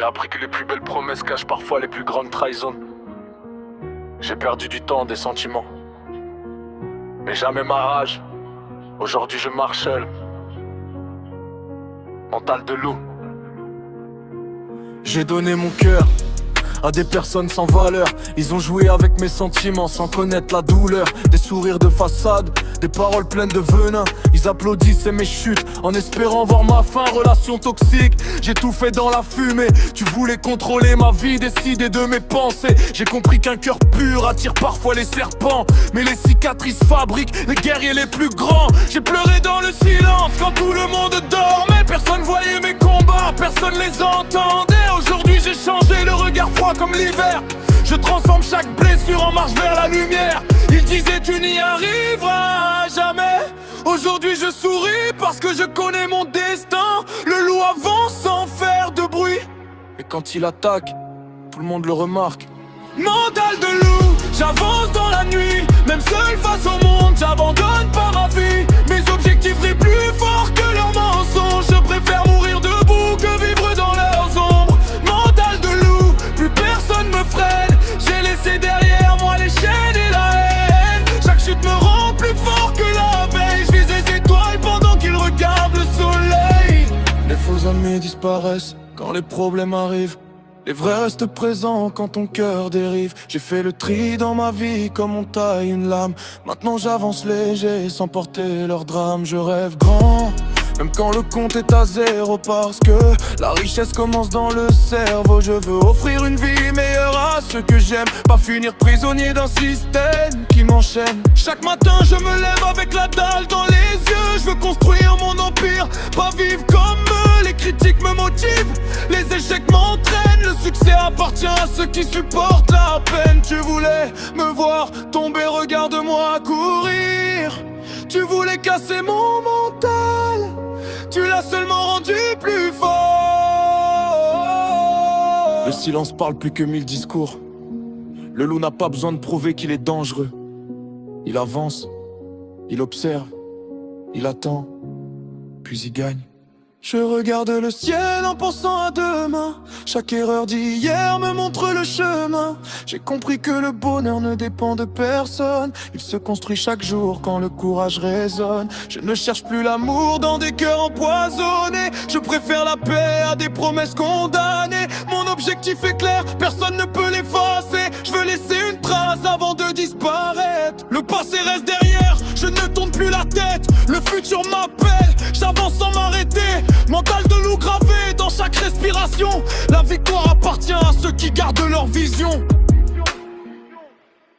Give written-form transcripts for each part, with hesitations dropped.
J'ai appris que les plus belles promesses cachent parfois les plus grandes trahisons. J'ai perdu du temps, des sentiments, mais jamais ma rage. Aujourd'hui je marche seul, mental de loup. J'ai donné mon cœur à des personnes sans valeur. Ils ont joué avec mes sentiments sans connaître la douleur. Des sourires de façade, des paroles pleines de venin. Ils applaudissaient mes chutes en espérant voir ma fin. Relation toxique, j'ai tout fait dans la fumée. Tu voulais contrôler ma vie, décider de mes pensées. J'ai compris qu'un cœur pur attire parfois les serpents, mais les cicatrices fabriquent les guerriers les plus grands. J'ai pleuré dans le silence quand tout le monde dormait. Personne voyait mes combats, personne les entendait. Aujourd'hui j'ai changé, le regard froid comme l'hiver. Je transforme chaque blessure en marche vers la lumière. Ils disaient tu n'y arriveras jamais. Aujourd'hui je souris parce que je connais mon destin. Le loup avance sans faire de bruit, et quand il attaque, tout le monde le remarque. Mental de loup, j'avance dans la nuit. Même seul face au monde, j'abandonne pas ma vie. Mes objectifs sont plus forts que leurs mensonges. Je préfère mourir debout que vivre dans leurs ombres. Mental de loup, plus personne me freine. J'ai laissé derrière moi les chaînes et la haine. Chaque chute me rend plus fort que la veille. Je vise les étoiles pendant qu'ils regardent le soleil. Les faux amis disparaissent quand les problèmes arrivent. Les vrais restent présents quand ton cœur dérive. J'ai fait le tri dans ma vie comme on taille une lame. Maintenant j'avance léger sans porter leur drame. Je rêve grand, même quand le compte est à zéro, parce que la richesse commence dans le cerveau. Je veux offrir une vie meilleure à ceux que j'aime, pas finir prisonnier d'un système qui m'enchaîne. Chaque matin je me lève avec la dalle dans les yeux. Je veux construire mon empire, pas vivre comme eux. Les critiques me motivent, les échecs m'entraînent. Le succès appartient à ceux qui supportent la peine. Tu voulais me voir tomber, regarde-moi courir. Tu voulais casser mon mental, tu l'as seulement rendu plus fort. Le silence parle plus que 1000 discours. Le loup n'a pas besoin de prouver qu'il est dangereux. Il avance, il observe, il attend, puis il gagne. Je regarde le ciel en pensant à demain. Chaque erreur d'hier me montre le chemin. J'ai compris que le bonheur ne dépend de personne. Il se construit chaque jour quand le courage résonne. Je ne cherche plus l'amour dans des cœurs empoisonnés. Je préfère la paix à des promesses condamnées. Mon objectif est clair, personne ne peut l'effacer. Je veux laisser une trace avant de disparaître. Le passé reste derrière, je ne tourne plus la tête. Le futur m'appelle, j'avance sans m'arrêter. Mental de loup gravé dans chaque respiration. La victoire appartient à ceux qui gardent leur vision.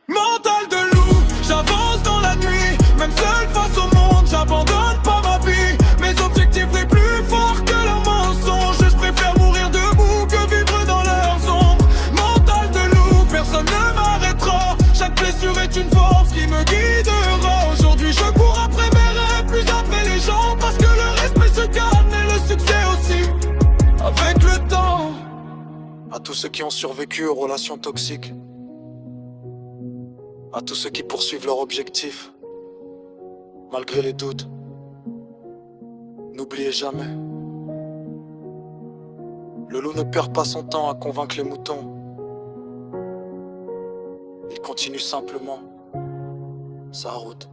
Mental de loup, j'avance dans la nuit. Même seul face au monde, j'abandonne pas ma vie. Mes objectifs sont plus forts que leurs mensonges. Je préfère mourir debout que vivre dans leurs ombres. Mental de loup, personne ne m'arrêtera. Chaque blessure est une force qui me guidera. Aujourd'hui je cours après mes rêves, plus après les gens. Parce que le respect se gagne, succès aussi, avec le temps. À tous ceux qui ont survécu aux relations toxiques, à tous ceux qui poursuivent leur objectif malgré les doutes, n'oubliez jamais, le loup ne perd pas son temps à convaincre les moutons. Il continue simplement sa route.